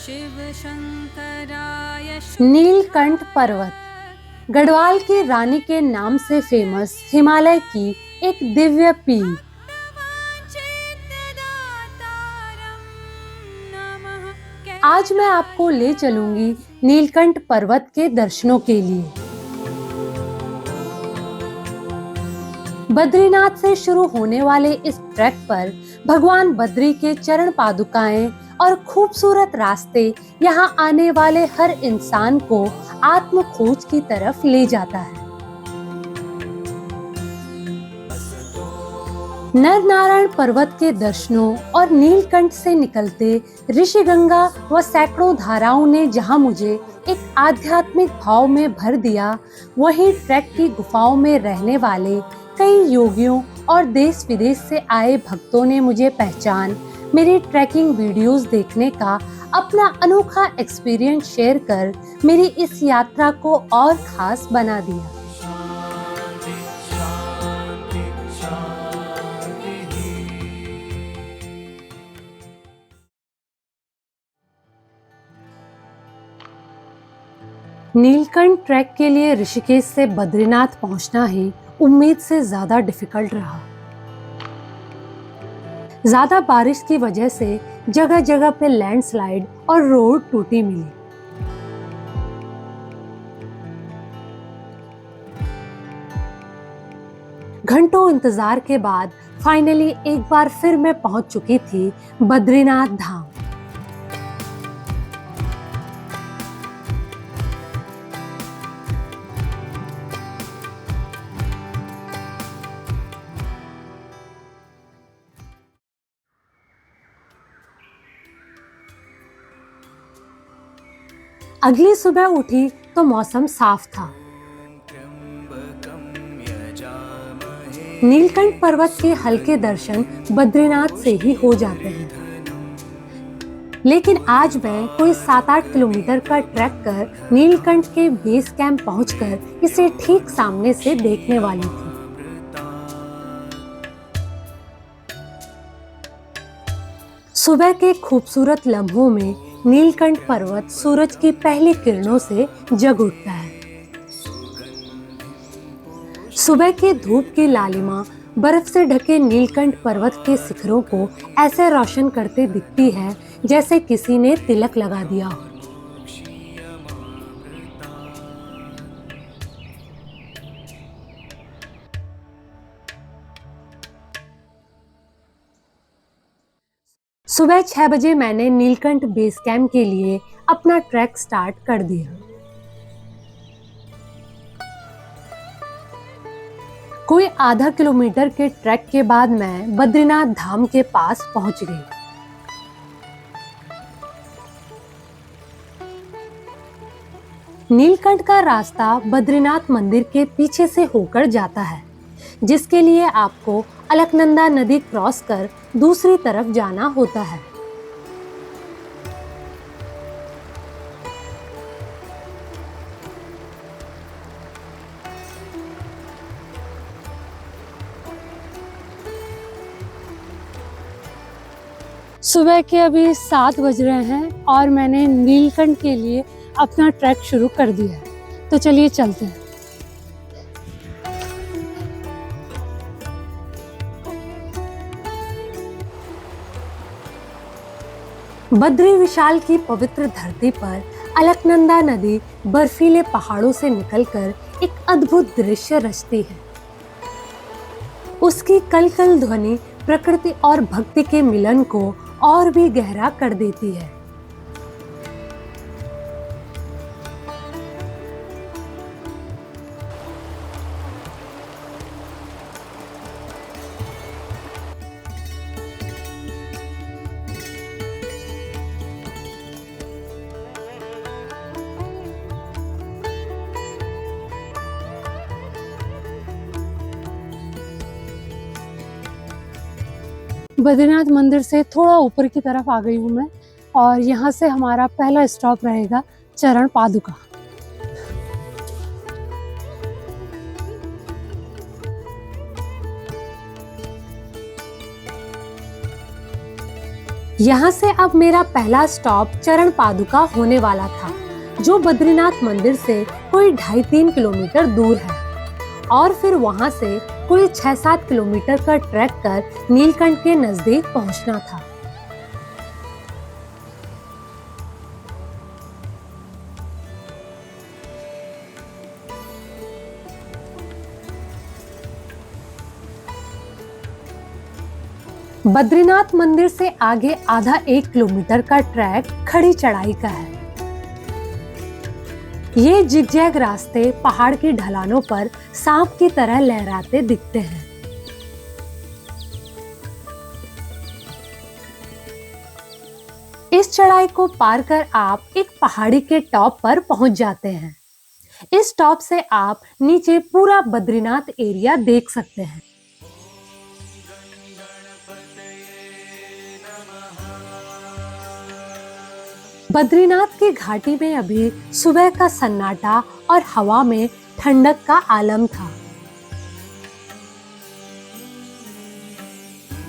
शिव शंकराय नीलकंठ पर्वत गढ़वाल की रानी के नाम से फेमस हिमालय की एक दिव्य पीर। आज मैं आपको ले चलूंगी नीलकंठ पर्वत के दर्शनों के लिए। बद्रीनाथ से शुरू होने वाले इस ट्रैक पर भगवान बद्री के चरण पादुकाएं और खूबसूरत रास्ते यहाँ आने वाले हर इंसान को आत्म खोज की तरफ ले जाता है। नर नारायण पर्वत के दर्शनों और नीलकंठ से निकलते ऋषिगंगा व सैकड़ों धाराओं ने जहां मुझे एक आध्यात्मिक भाव में भर दिया, वहीं ट्रैक की गुफाओं में रहने वाले कई योगियों और देश विदेश से आए भक्तों ने मुझे पहचान मेरी ट्रैकिंग वीडियोस देखने का अपना अनोखा एक्सपीरियंस शेयर कर मेरी इस यात्रा को और खास बना दिया। नीलकंठ ट्रैक के लिए ऋषिकेश से बद्रीनाथ पहुंचना ही उम्मीद से ज्यादा डिफिकल्ट रहा। ज्यादा बारिश की वजह से जगह जगह पे लैंडस्लाइड और रोड टूटी मिली। घंटों इंतजार के बाद फाइनली एक बार फिर मैं पहुंच चुकी थी बद्रीनाथ धाम। अगली सुबह उठी तो मौसम साफ था। नीलकंठ पर्वत के हल्के दर्शन बद्रीनाथ से ही हो जाते हैं, लेकिन आज मैं कोई 7-8 किलोमीटर का ट्रैक कर नीलकंठ के बेस कैंप पहुंचकर इसे ठीक सामने से देखने वाली थी। सुबह के खूबसूरत लम्हों में नीलकंठ पर्वत सूरज की पहली किरणों से जग उठता है। सुबह की धूप की लालिमा बर्फ से ढके नीलकंठ पर्वत के शिखरों को ऐसे रोशन करते दिखती है जैसे किसी ने तिलक लगा दिया हो। सुबह 6 बजे मैंने नीलकंठ बेस कैंप के लिए अपना ट्रैक स्टार्ट कर दिया। कोई आधा किलोमीटर के ट्रैक के बाद मैं बद्रीनाथ धाम के पास पहुंच गई। नीलकंठ का रास्ता बद्रीनाथ मंदिर के पीछे से होकर जाता है, जिसके लिए आपको अलकनंदा नदी क्रॉस कर दूसरी तरफ जाना होता है। सुबह के अभी 7 बज रहे हैं और मैंने नीलकंठ के लिए अपना ट्रैक शुरू कर दिया है, तो चलिए चलते हैं। बद्री विशाल की पवित्र धरती पर अलकनंदा नदी बर्फीले पहाड़ों से निकलकर एक अद्भुत दृश्य रचती है। उसकी कलकल ध्वनि प्रकृति और भक्ति के मिलन को और भी गहरा कर देती है। बद्रीनाथ मंदिर से थोड़ा ऊपर की तरफ आ गई हूँ मैं, और यहाँ से हमारा पहला स्टॉप रहेगा चरण पादुका। यहाँ से अब मेरा पहला स्टॉप चरण पादुका होने वाला था, जो बद्रीनाथ मंदिर से कोई 2.5-3 किलोमीटर दूर है, और फिर वहाँ से कोई 6-7 किलोमीटर का ट्रैक कर नीलकंठ के नजदीक पहुँचना था। बद्रीनाथ मंदिर से आगे आधा 1 किलोमीटर का ट्रैक खड़ी चढ़ाई का है। ये जिगजैग रास्ते पहाड़ की ढलानों पर सांप की तरह लहराते दिखते हैं। इस चढ़ाई को पार कर आप एक पहाड़ी के टॉप पर पहुंच जाते हैं। इस टॉप से आप नीचे पूरा बद्रीनाथ एरिया देख सकते हैं। बद्रीनाथ की घाटी में अभी सुबह का सन्नाटा और हवा में ठंडक का आलम था।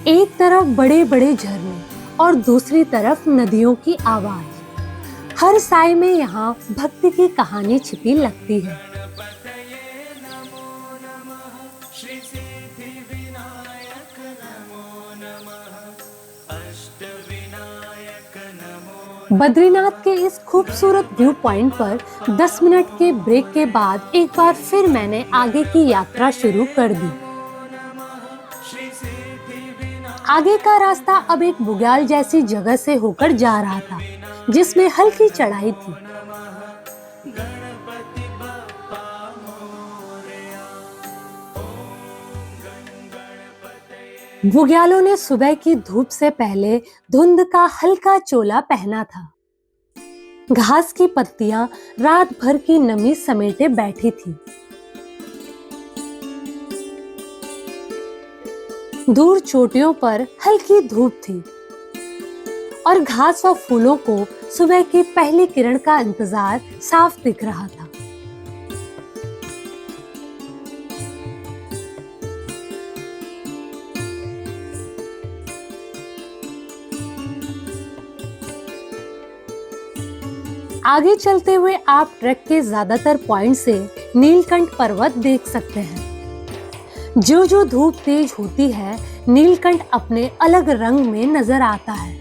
एक तरफ बड़े बड़े झरने और दूसरी तरफ नदियों की आवाज। हर साए में यहाँ भक्ति की कहानी छिपी लगती है। बद्रीनाथ के इस खूबसूरत व्यू पॉइंट पर 10 मिनट के ब्रेक के बाद एक बार फिर मैंने आगे की यात्रा शुरू कर दी। आगे का रास्ता अब एक बुग्याल जैसी जगह से होकर जा रहा था, जिसमें हल्की चढ़ाई थी। बुग्यालों ने सुबह की धूप से पहले धुंध का हल्का चोला पहना था। घास की पत्तियां रात भर की नमी समेटे बैठी थी। दूर चोटियों पर हल्की धूप थी और घास और फूलों को सुबह की पहली किरण का इंतजार साफ दिख रहा था। आगे चलते हुए आप ट्रैक के ज्यादातर पॉइंट से नीलकंठ पर्वत देख सकते हैं। जो जो धूप तेज होती है, नीलकंठ अपने अलग रंग में नजर आता है।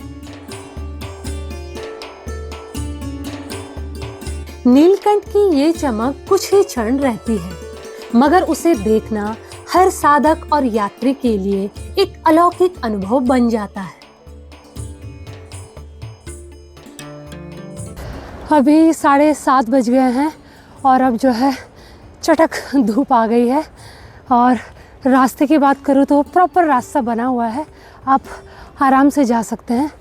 नीलकंठ की ये चमक कुछ ही क्षण रहती है, मगर उसे देखना हर साधक और यात्री के लिए एक अलौकिक अनुभव बन जाता है। अभी 7:30 बज गए हैं और अब जो है चटक धूप आ गई है। और रास्ते की बात करूँ तो प्रॉपर रास्ता बना हुआ है, आप आराम से जा सकते हैं।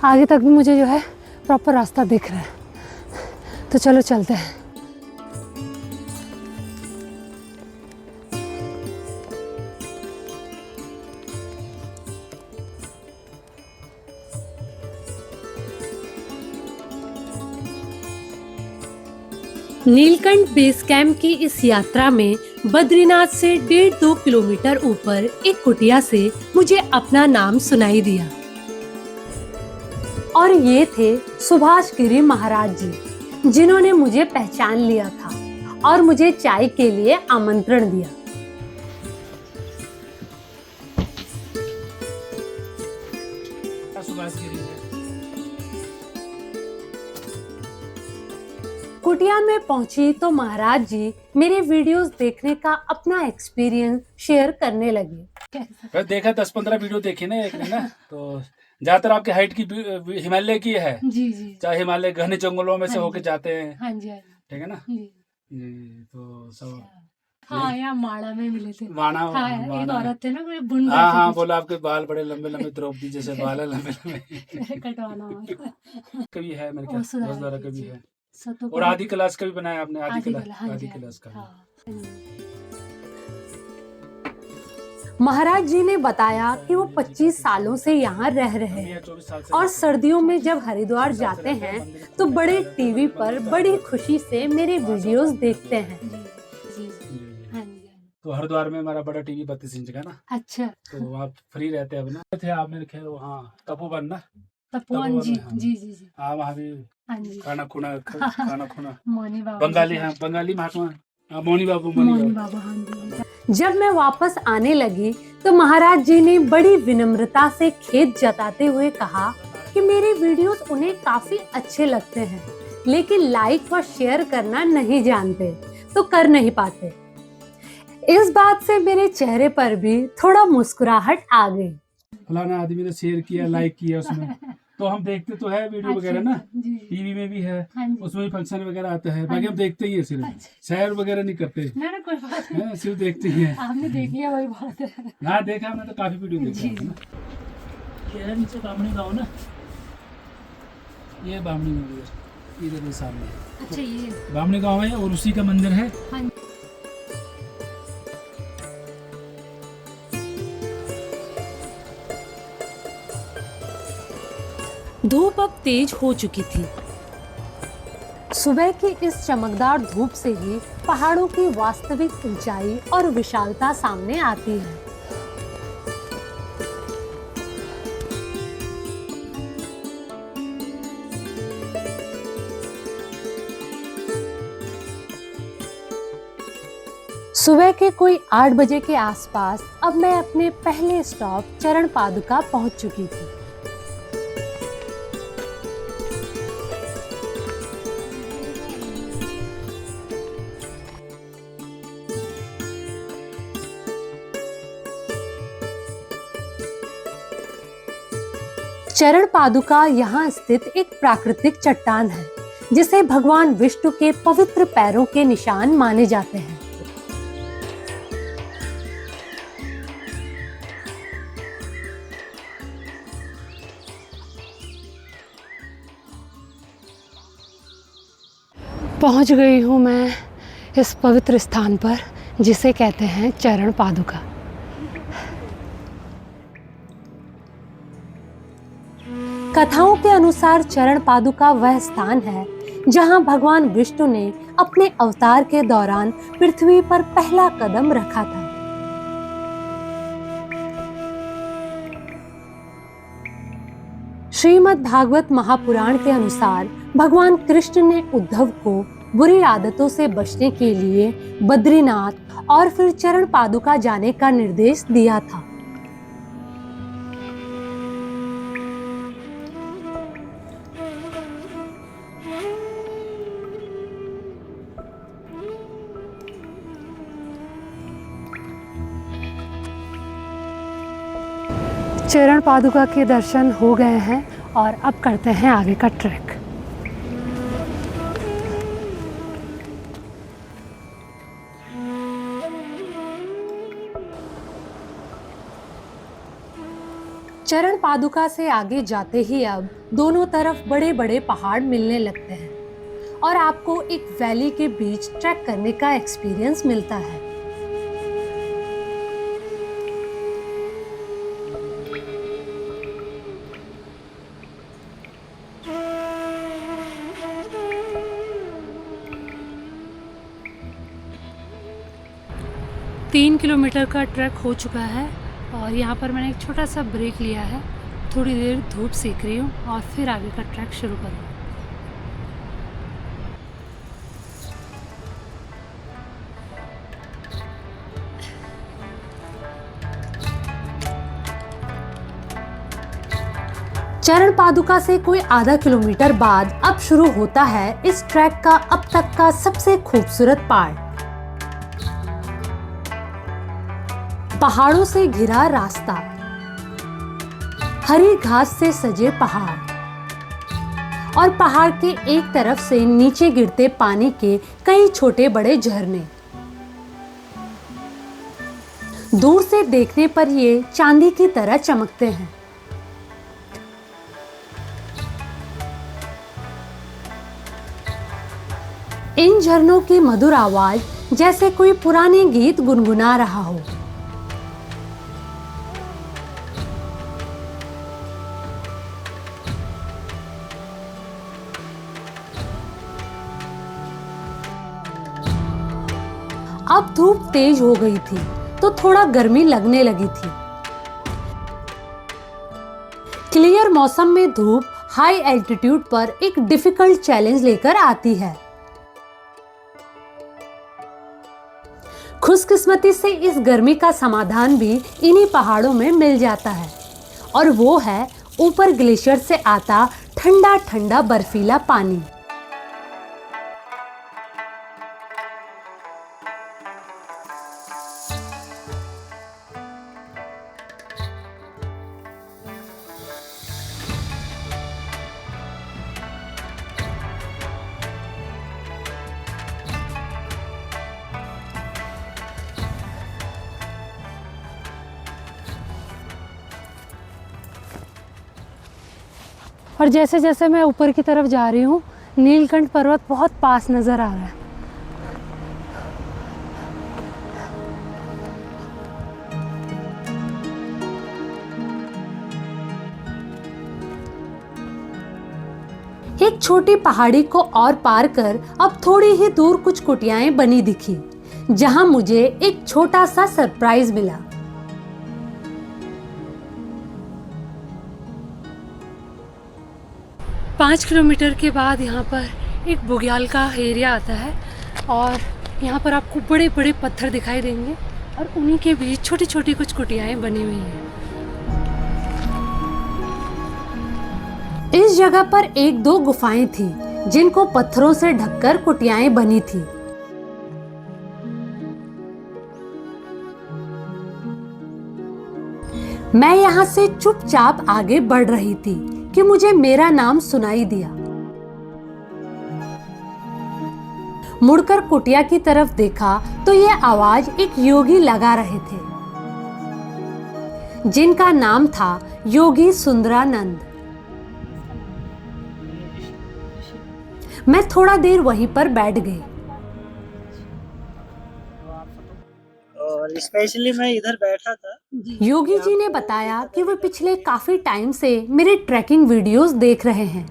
आगे तक भी मुझे जो है प्रॉपर रास्ता दिख रहा है, तो चलो चलते हैं। नीलकंठ बेस कैंप की इस यात्रा में बद्रीनाथ से 1.5-2 किलोमीटर ऊपर एक कुटिया से मुझे अपना नाम सुनाई दिया, और ये थे सुभाष गिरी महाराज जी, जिन्होंने मुझे पहचान लिया था और मुझे चाय के लिए आमंत्रण दिया। कुटिया में पहुंची तो महाराज जी मेरे वीडियोस देखने का अपना एक्सपीरियंस शेयर करने लगे। देखा 10-15 वीडियो देखे ना एक ने ना, तो ज्यादातर आपके हाइट की हिमालय की है। जी जी। चाहे हिमालय घने जंगलों में से होके जाते हैं। हाँ जी, ठीक है ना जी। जी, तो सब हाँ, यहाँ माड़ा में मिले थे। वाणा हाँ, एक औरत थे ना, कोई बुन हाँ हाँ, बोला आपके बाल बड़े लंबे लंबे, द्रौपदी जैसे बाल है लंबे लंबे। कटवाना कभी है मेरे ख्याल रोजगार कभी है। तो और आदि क्लास का भी बनाया आपने, आदि हाँ क्लास का। महाराज जी ने बताया कि वो 25 सालों से यहाँ रह रहे हैं और सर्दियों में जब हरिद्वार जाते हैं तो बड़े टीवी पर बड़ी खुशी से मेरे वीडियोस देखते हैं। तो हरिद्वार में हमारा बड़ा टीवी 32 इंच का ना। अच्छा। तो आप फ्री रहते हैं अब ना। थे आप मेरे ख्याल वहाँ तपोवन ना। तपोवन जी, हाँ। जी जी जी, हाँ वहाँ भी हाँ जी, खाना खुना मौनी बाबा बंगाली, हाँ बंगाली महात्मा, हाँ मौनी बाबू, मौनी बाबा, हाँ जी। जब मैं वापस आने लगी तो महाराज जी ने बड़ी विनम्रता से खेद जताते हुए कहा कि मेरे वीडियोस उन्हें काफी अच्छे लगते हैं, लेकिन लाइक व शेयर करना नहीं जानते, तो कर नहीं पाते। इस बात से मेरे चेहरे पर भी थोड़ा मुस्कुराहट आ गई। फलाना आदमी ने शेयर किया, लाइक किया उसमें, तो हम देखते तो है वीडियो वगैरह ना, टीवी में भी है, उसमें भी फंक्शन वगैरह आता है, बाकी हम देखते ही है, सिर्फ शेयर वगैरह नहीं करते, ना कोई बात नहीं, सिर्फ देखते ही है। आपने देख लिया वही बात है। हाँ देखा, हमने तो काफी वीडियो देखा है ना। ये है नीचे बामणी गाँव ना, ये बामणी गाँव है, इधर सामने। अच्छा ये बामणी गाँव है और उसी का मंदिर है। हाँ। धूप अब तेज हो चुकी थी। सुबह की इस चमकदार धूप से ही पहाड़ों की वास्तविक ऊंचाई और विशालता सामने आती है। सुबह के कोई 8 बजे के आसपास अब मैं अपने पहले स्टॉप चरण पादुका पहुंच चुकी थी। चरण पादुका यहाँ स्थित एक प्राकृतिक चट्टान है, जिसे भगवान विष्णु के पवित्र पैरों के निशान माने जाते हैं। पहुंच गई हूँ मैं इस पवित्र स्थान पर, जिसे कहते हैं चरण पादुका। कथाओं के अनुसार चरण पादुका वह स्थान है जहां भगवान विष्णु ने अपने अवतार के दौरान पृथ्वी पर पहला कदम रखा था। श्रीमद् भागवत महापुराण के अनुसार भगवान कृष्ण ने उद्धव को बुरी आदतों से बचने के लिए बद्रीनाथ और फिर चरण पादुका जाने का निर्देश दिया था। चरण पादुका के दर्शन हो गए हैं और अब करते हैं आगे का ट्रैक। चरण पादुका से आगे जाते ही अब दोनों तरफ बड़े बड़े पहाड़ मिलने लगते हैं और आपको एक वैली के बीच ट्रैक करने का एक्सपीरियंस मिलता है। तीन किलोमीटर का ट्रैक हो चुका है और यहाँ पर मैंने एक छोटा सा ब्रेक लिया है, थोड़ी देर धूप सेक रही हूँ और फिर आगे का ट्रैक शुरू करूँ। चरण पादुका से कोई आधा किलोमीटर बाद अब शुरू होता है इस ट्रैक का अब तक का सबसे खूबसूरत पार्ट। पहाड़ों से घिरा रास्ता, हरी घास से सजे पहाड़ और पहाड़ के एक तरफ से नीचे गिरते पानी के कई छोटे बड़े झरने। दूर से देखने पर ये चांदी की तरह चमकते हैं। इन झरनों की मधुर आवाज जैसे कोई पुराने गीत गुनगुना रहा हो। अब धूप तेज हो गई थी तो थोड़ा गर्मी लगने लगी थी। क्लियर मौसम में धूप हाई एल्टीट्यूड पर एक डिफिकल्ट चैलेंज लेकर आती है। खुशकिस्मती से इस गर्मी का समाधान भी इन्हीं पहाड़ों में मिल जाता है, और वो है ऊपर ग्लेशियर से आता ठंडा ठंडा बर्फीला पानी। और जैसे जैसे मैं ऊपर की तरफ जा रही हूँ, नीलकंठ पर्वत बहुत पास नजर आ रहा है। एक छोटी पहाड़ी को और पार कर अब थोड़ी ही दूर कुछ कुटियाएं बनी दिखी, जहां मुझे एक छोटा सा सरप्राइज मिला। पाँच किलोमीटर के बाद यहाँ पर एक बुग्याल का एरिया आता है, और यहाँ पर आपको बड़े बड़े पत्थर दिखाई देंगे, और उन्हीं के बीच छोटी छोटी कुछ कुटियाएं बनी हुई हैं। इस जगह पर एक दो गुफाएं थी, जिनको पत्थरों से ढककर कुटियाएं बनी थी। मैं यहाँ से चुपचाप आगे बढ़ रही थी कि मुझे मेरा नाम सुनाई दिया। मुड़कर कुटिया की तरफ देखा तो यह आवाज एक योगी लगा रहे थे, जिनका नाम था योगी सुंदरानंद। मैं थोड़ा देर वहीं पर बैठ गई। और स्पेशली मैं इधर बैठा था। योगी जी ने बताया कि वे पिछले काफी टाइम से मेरे ट्रैकिंग वीडियोस देख रहे हैं,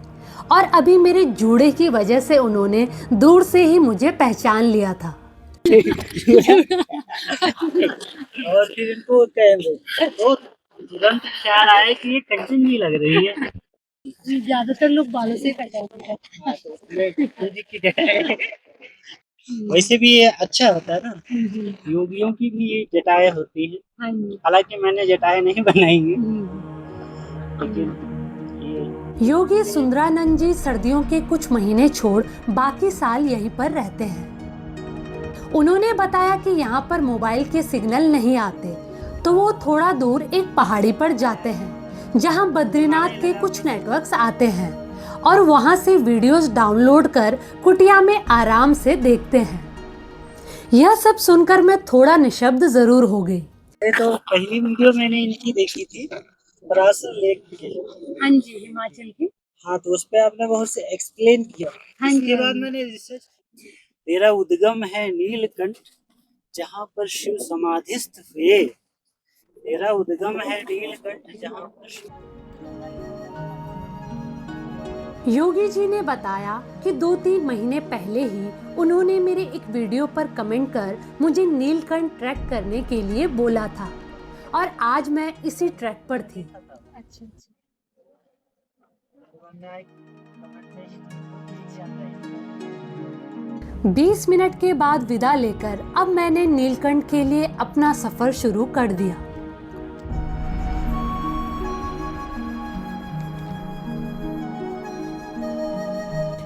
और अभी मेरे जूड़े की वजह से उन्होंने दूर से ही मुझे पहचान लिया था। और फिर इनको तो तुरंत ख्याल आया कि ये कंचन नहीं लग रही है। ज्यादातर लोग बालों से कटाते। वैसे भी ये अच्छा होता है ना, योगियों की भी ये जटाएं होती हैं। हालांकि मैंने जटाएं नहीं बनाई है, लेकिन योगी सुंदरानंद जी सर्दियों के कुछ महीने छोड़ बाकी साल यहीं पर रहते हैं। उन्होंने बताया कि यहाँ पर मोबाइल के सिग्नल नहीं आते, तो वो थोड़ा दूर एक पहाड़ी पर जाते हैं, जहाँ बद्रीनाथ के कुछ नेटवर्क्स आते हैं, और वहाँ से वीडियोस डाउनलोड कर कुटिया में आराम से देखते हैं। यह सब सुनकर मैं थोड़ा निशब्द जरूर हो गई। तो पहली वीडियो मैंने इनकी देखी थी, परासर लेक की। हाँ जी, हिमाचल की। हाँ, तो उस पे आपने बहुत से एक्सप्लेन किया। हाँ इसके जी, बाद मैंने रिसर्च, तेरा उद्गम है नीलकंठ, जहाँ पर शिव समाधिस्थ हुए। तेरा उद्गम है नीलकंठ, जहाँ पर शिव। योगी जी ने बताया कि 2-3 महीने पहले ही उन्होंने मेरे एक वीडियो पर कमेंट कर मुझे नीलकंठ ट्रैक करने के लिए बोला था, और आज मैं इसी ट्रैक पर थी। अच्छा। 20 मिनट के बाद विदा लेकर अब मैंने नीलकंठ के लिए अपना सफर शुरू कर दिया।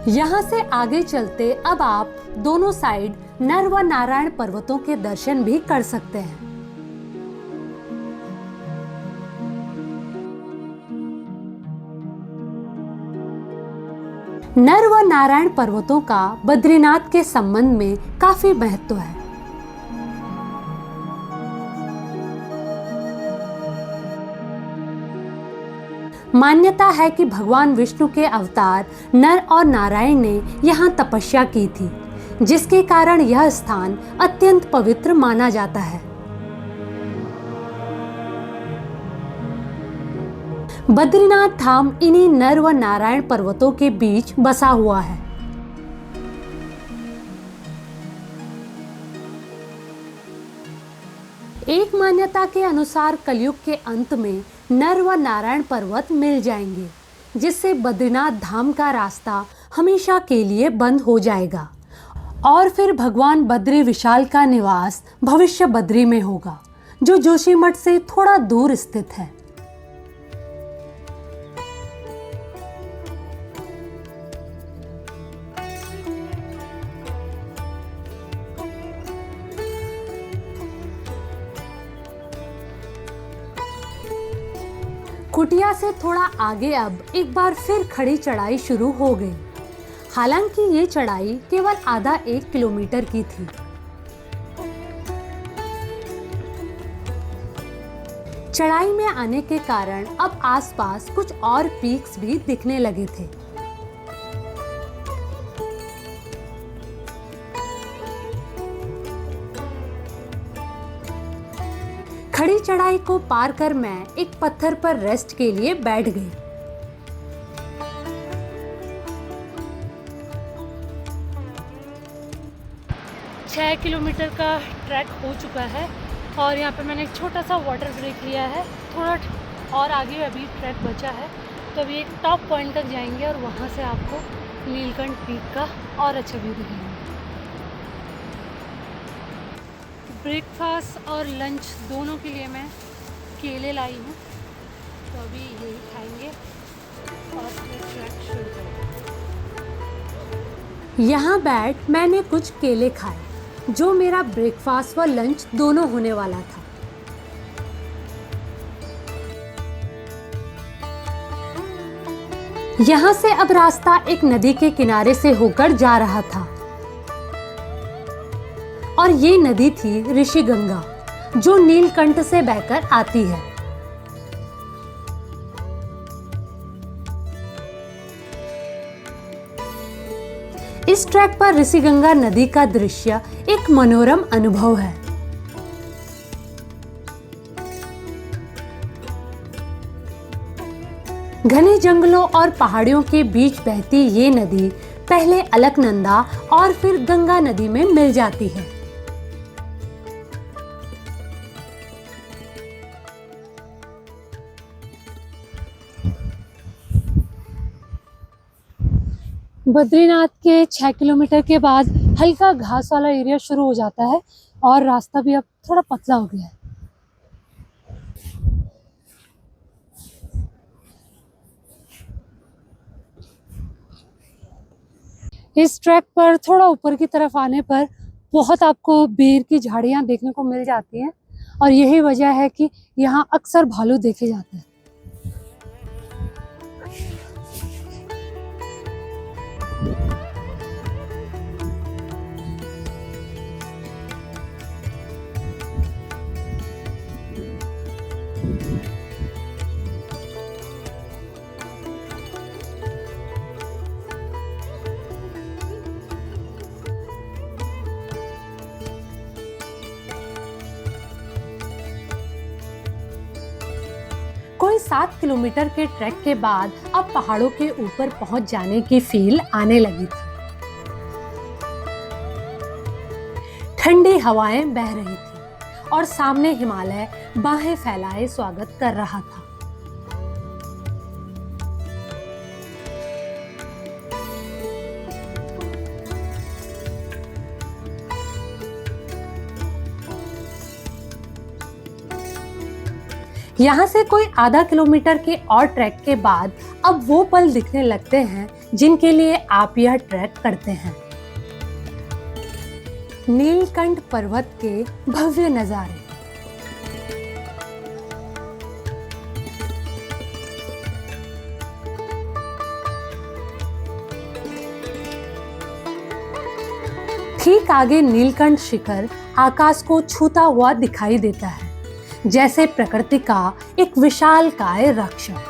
यहाँ से आगे चलते अब आप दोनों साइड नर व नारायण पर्वतों के दर्शन भी कर सकते हैं। नर व नारायण पर्वतों का बद्रीनाथ के संबंध में काफी महत्व है। मान्यता है कि भगवान विष्णु के अवतार नर और नारायण ने यहाँ तपस्या की थी, जिसके कारण यह स्थान अत्यंत पवित्र माना जाता है। बद्रीनाथ धाम इन्हीं नर व नारायण पर्वतों के बीच बसा हुआ है। एक मान्यता के अनुसार कलयुग के अंत में नर व नारायण पर्वत मिल जाएंगे, जिससे बद्रीनाथ धाम का रास्ता हमेशा के लिए बंद हो जाएगा और फिर भगवान बद्री विशाल का निवास भविष्य बद्री में होगा, जो जोशीमठ से थोड़ा दूर स्थित है। कुटिया से थोड़ा आगे अब एक बार फिर खड़ी चढ़ाई शुरू हो गई। हालांकि ये चढ़ाई केवल आधा 1 किलोमीटर की थी। चढ़ाई में आने के कारण अब आसपास कुछ और पीक्स भी दिखने लगे थे। खड़ी चढ़ाई को पार कर मैं एक पत्थर पर रेस्ट के लिए बैठ गई। छह किलोमीटर का ट्रैक हो चुका है और यहाँ पे मैंने एक छोटा सा वाटर ब्रेक लिया है। थोड़ा और आगे अभी ट्रैक बचा है, तो अभी एक टॉप पॉइंट तक जाएंगे और वहाँ से आपको नीलकंठ पीक का और अच्छा व्यू दिखाएंगे। ब्रेकफास्ट और लंच दोनों के लिए मैं केले लाई हूँ, तो अभी यही खाएंगे और फिर ट्रैक शुरू करेंगे। यहाँ बैठ मैंने कुछ केले खाए, जो मेरा ब्रेकफास्ट व लंच दोनों होने वाला था। यहाँ से अब रास्ता एक नदी के किनारे से होकर जा रहा था और ये नदी थी ऋषिगंगा, जो नीलकंठ से बहकर आती है। इस ट्रैक पर ऋषिगंगा नदी का दृश्य एक मनोरम अनुभव है। घने जंगलों और पहाड़ियों के बीच बहती ये नदी पहले अलकनंदा और फिर गंगा नदी में मिल जाती है। बद्रीनाथ के 6 किलोमीटर के बाद हल्का घास वाला एरिया शुरू हो जाता है और रास्ता भी अब थोड़ा पतला हो गया है। इस ट्रैक पर थोड़ा ऊपर की तरफ आने पर बहुत आपको बेर की झाड़ियां देखने को मिल जाती हैं और यही वजह है कि यहाँ अक्सर भालू देखे जाते हैं। कोई 7 किलोमीटर के ट्रैक के बाद अब पहाड़ों के ऊपर पहुंच जाने की फील आने लगी थी। ठंडी हवाएं बह रही थी और सामने हिमालय बाहें फैलाए स्वागत कर रहा था। यहाँ से कोई आधा किलोमीटर के और ट्रैक के बाद अब वो पल दिखने लगते हैं जिनके लिए आप यह ट्रैक करते हैं। नीलकंठ पर्वत के भव्य नजारे। ठीक आगे नीलकंठ शिखर आकाश को छूता हुआ दिखाई देता है, जैसे प्रकृति का एक विशालकाय रक्षक।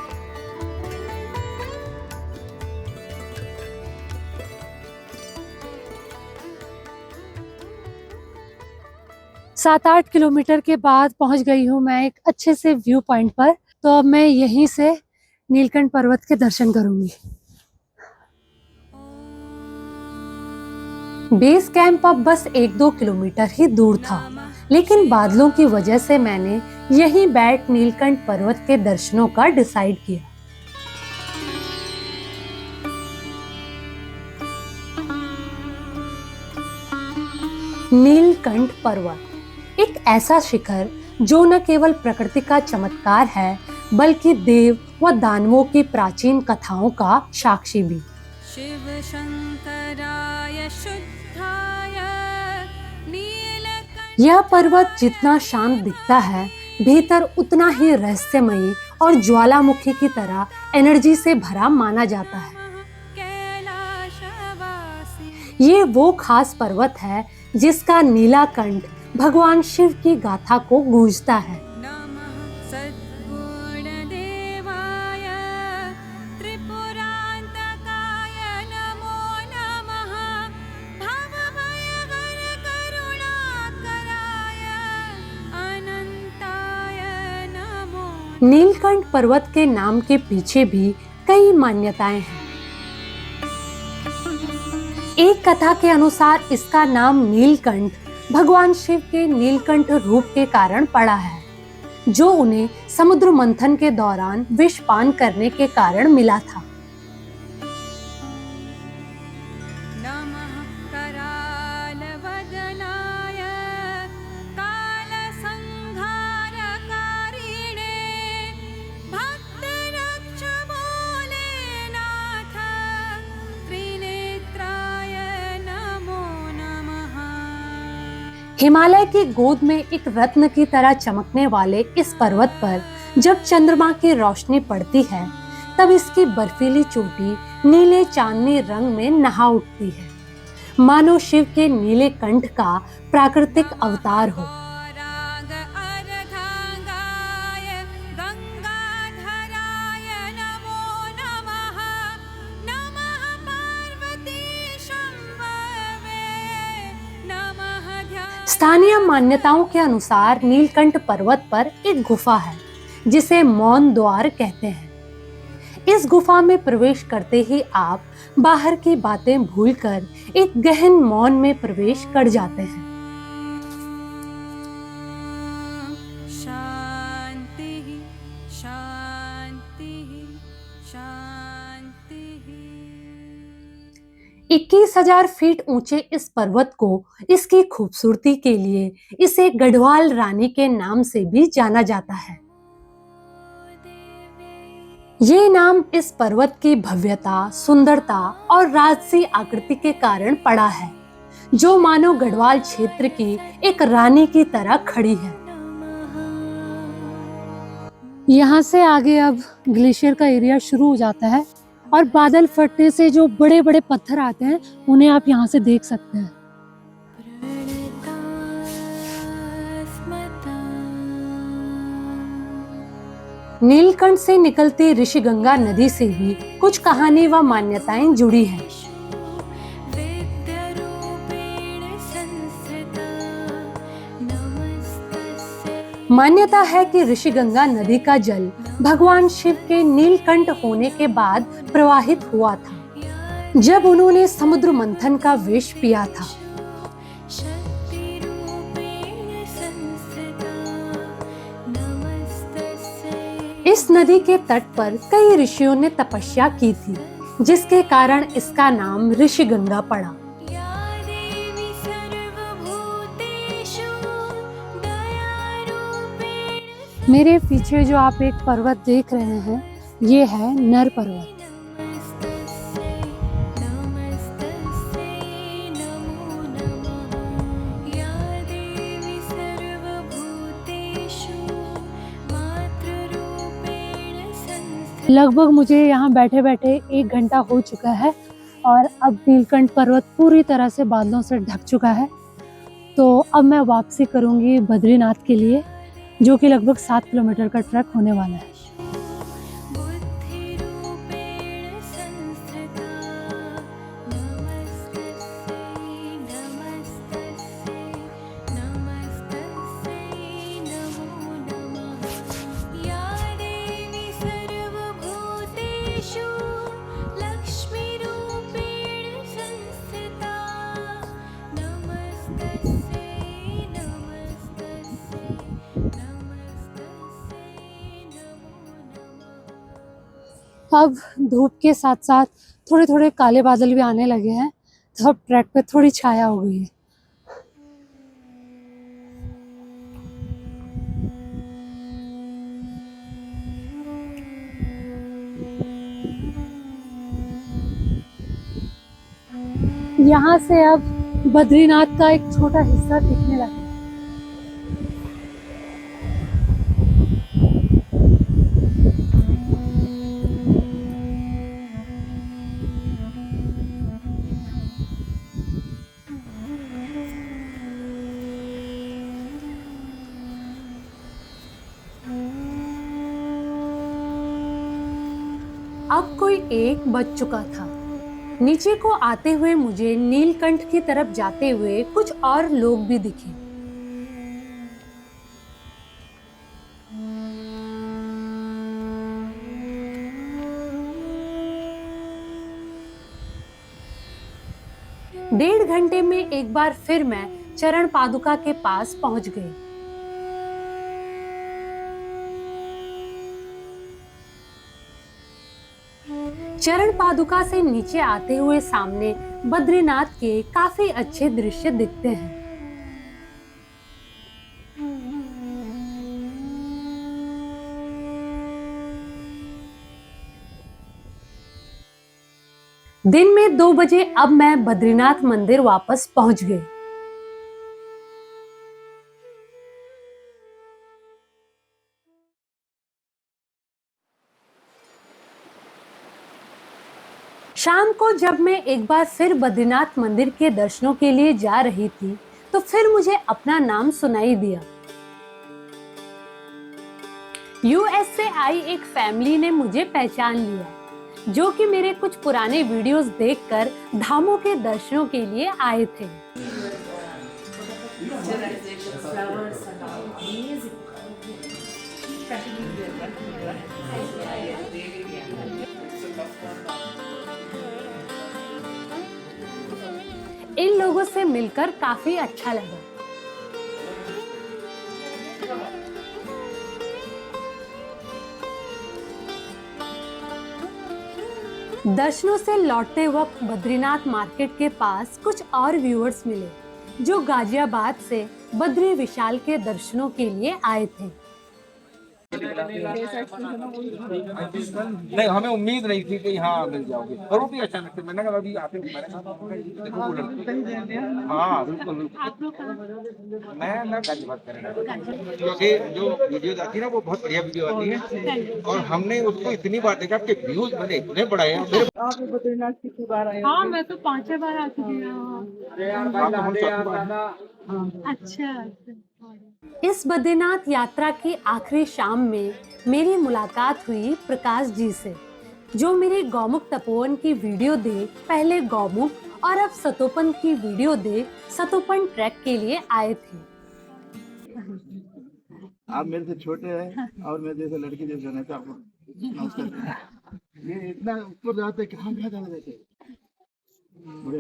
सात 8 किलोमीटर के बाद पहुंच गई हूं मैं एक अच्छे से व्यू पॉइंट पर, तो अब मैं यहीं से नीलकंठ पर्वत के दर्शन करूंगी। बेस कैंप अब बस 1-2 किलोमीटर ही दूर था, लेकिन बादलों की वजह से मैंने यहीं बैठ नीलकंठ पर्वत के दर्शनों का डिसाइड किया। नीलकंठ पर्वत एक ऐसा शिखर जो न केवल प्रकृति का चमत्कार है बल्कि देव व दानवों की प्राचीन कथाओं का साक्षी भी। शिव शंकराय शुद्धाय नीलकंठ। यह पर्वत जितना शांत दिखता है भीतर उतना ही रहस्यमयी और ज्वालामुखी की तरह एनर्जी से भरा माना जाता है। ये वो खास पर्वत है जिसका नीलकंठ भगवान शिव की गाथा को गूंजता है। नमः सद्गुणदेवाय त्रिपुरान्तकाय नमो नमः भवभयहरकरुणाकराय अनंताय नमो। नीलकंठ पर्वत के नाम के पीछे भी कई मान्यताएं हैं। एक कथा के अनुसार इसका नाम नीलकंठ भगवान शिव के नीलकंठ रूप के कारण पड़ा है, जो उन्हें समुद्र मंथन के दौरान विष पान करने के कारण मिला था। नमः करालवदनाय कालसंहारकारिणे भक्तरक्ष भोलेनाथ त्रिनेत्राय नमो नमः। हिमालय की गोद में एक रत्न की तरह चमकने वाले इस पर्वत पर जब चंद्रमा की रोशनी पड़ती है तब इसकी बर्फीली चोटी नीले चांदनी रंग में नहा उठती है, मानो शिव के नीले कंठ का प्राकृतिक अवतार हो। राग अर्धांगाय गंगाधराय नमो नमः नमः पार्वती शंभवे नमः ध्यान। स्थानीय मान्यताओं के अनुसार नीलकंठ पर्वत पर एक गुफा है जिसे मौन द्वार कहते हैं। इस गुफा में प्रवेश करते ही आप बाहर की बातें भूलकर एक गहन मौन में प्रवेश कर जाते हैं। शांति शांति शांति। 21,000 फीट ऊंचे इस पर्वत को इसकी खूबसूरती के लिए इसे गढ़वाल रानी के नाम से भी जाना जाता है। ये नाम इस पर्वत की भव्यता, सुंदरता और राजसी आकृति के कारण पड़ा है, जो मानो गढ़वाल क्षेत्र की एक रानी की तरह खड़ी है। यहाँ से आगे अब ग्लेशियर का एरिया शुरू हो जाता है और बादल फटने से जो बड़े बड़े पत्थर आते हैं उन्हें आप यहाँ से देख सकते हैं। नीलकंठ से निकलती ऋषिगंगा नदी से भी कुछ कहानी व मान्यताएं जुड़ी हैं। मान्यता है कि ऋषिगंगा नदी का जल भगवान शिव के नीलकंठ होने के बाद प्रवाहित हुआ था, जब उन्होंने समुद्र मंथन का विष पिया था। इस नदी के तट पर कई ऋषियों ने तपस्या की थी, जिसके कारण इसका नाम ऋषिगंगा पड़ा। मेरे पीछे जो आप एक पर्वत देख रहे हैं, ये है नर पर्वत। लगभग मुझे यहाँ बैठे बैठे 1 घंटा हो चुका है और अब नीलकंठ पर्वत पूरी तरह से बादलों से ढक चुका है। तो अब मैं वापसी करूँगी बद्रीनाथ के लिए, जो कि लगभग 7 किलोमीटर का ट्रैक होने वाला है। अब धूप के साथ साथ थोड़े थोड़े काले बादल भी आने लगे हैं, तो अब ट्रैक पे थोड़ी छाया हो गई है। यहाँ से अब बद्रीनाथ का एक छोटा हिस्सा दिखने लगा। अब कोई 1 बज चुका था। नीचे को आते हुए मुझे नीलकंठ की तरफ जाते हुए कुछ और लोग भी दिखे। डेढ़ घंटे में एक बार फिर मैं चरण पादुका के पास पहुंच गई। चरण पादुका से नीचे आते हुए सामने बद्रीनाथ के काफी अच्छे दृश्य दिखते हैं। दिन में 2 बजे अब मैं बद्रीनाथ मंदिर वापस पहुंच गई। शाम को जब मैं एक बार फिर बद्रीनाथ मंदिर के दर्शनों के लिए जा रही थी, तो फिर मुझे अपना नाम सुनाई दिया। यूएस से आई एक फैमिली ने मुझे पहचान लिया, जो कि मेरे कुछ पुराने वीडियोस देखकर धामों के दर्शनों के लिए आए थे। इन लोगों से मिलकर काफी अच्छा लगा। दर्शनों से लौटते वक्त बद्रीनाथ मार्केट के पास कुछ और व्यूअर्स मिले, जो गाजियाबाद से बद्री विशाल के दर्शनों के लिए आए थे। नहीं, हमें उम्मीद नहीं थी कि यहाँ मिल जाओगे, और वो भी अचानक से। मैंने कहा अभी आते हाँ बिल्कुल। मैं ना गाजियाबाद करेंगे, क्योंकि जो वीडियो आती है ना वो बहुत बढ़िया वीडियो आती है, और हमने उसको इतनी बार देखा कि व्यूज मैंने इतने बढ़ाए हैं। आप बद्रीनाथ कितनी बार आए? हाँ, मैं तो 5 बार आ चुकी हूँ। अच्छा। इस बद्रीनाथ यात्रा की आखिरी शाम में मेरी मुलाकात हुई प्रकाश जी से, जो मेरे गौमुख तपोवन की वीडियो देख पहले गौमुख और अब सतोपन की वीडियो देख सतोपन ट्रैक के लिए आए थे। आप मेरे से छोटे हैं और मैं जैसे लड़की जैसे रहता हूँ। ये इतना ऊपर जाते कहाँ जाना देते? और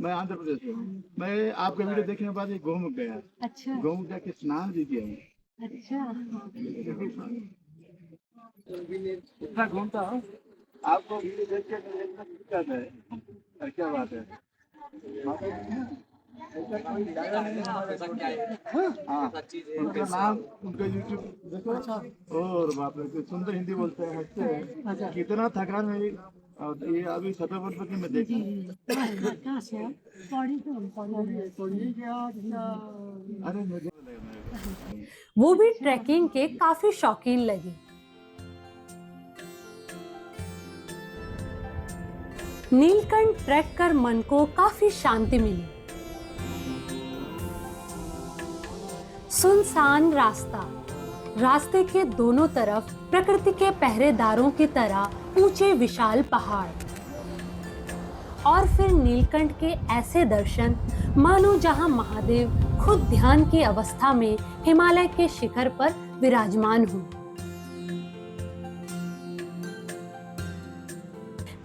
मैं आंध्र प्रदेश से हूँ। मैं आपका वीडियो देखने के बाद ये गौमुख गया। अच्छा। गौमुख जाके स्नान भी किया है। अच्छा। इतना घूमता हूँ, आपको वीडियो देख के है। क्या बात है? हाँ, उनका नाम, उनका यूट्यूब देखो। और बाप रे, सुंदर हिंदी बोलते हैं, हंसते हैं। कितना थकान है। और ये अभी सतोपन में देखा। अरे वो भी ट्रैकिंग के काफी शौकीन लगे। नीलकंठ ट्रैक कर मन को काफी शांति मिली। सुनसान रास्ते के दोनों तरफ प्रकृति के पहरेदारों की तरह ऊंचे विशाल पहाड़, और फिर नीलकंठ के ऐसे दर्शन मानो जहां महादेव खुद ध्यान की अवस्था में हिमालय के शिखर पर विराजमान हो।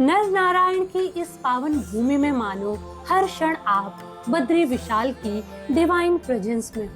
नर नारायण की इस पावन भूमि में मानो हर क्षण आप बद्री विशाल की डिवाइन प्रेजेंस में।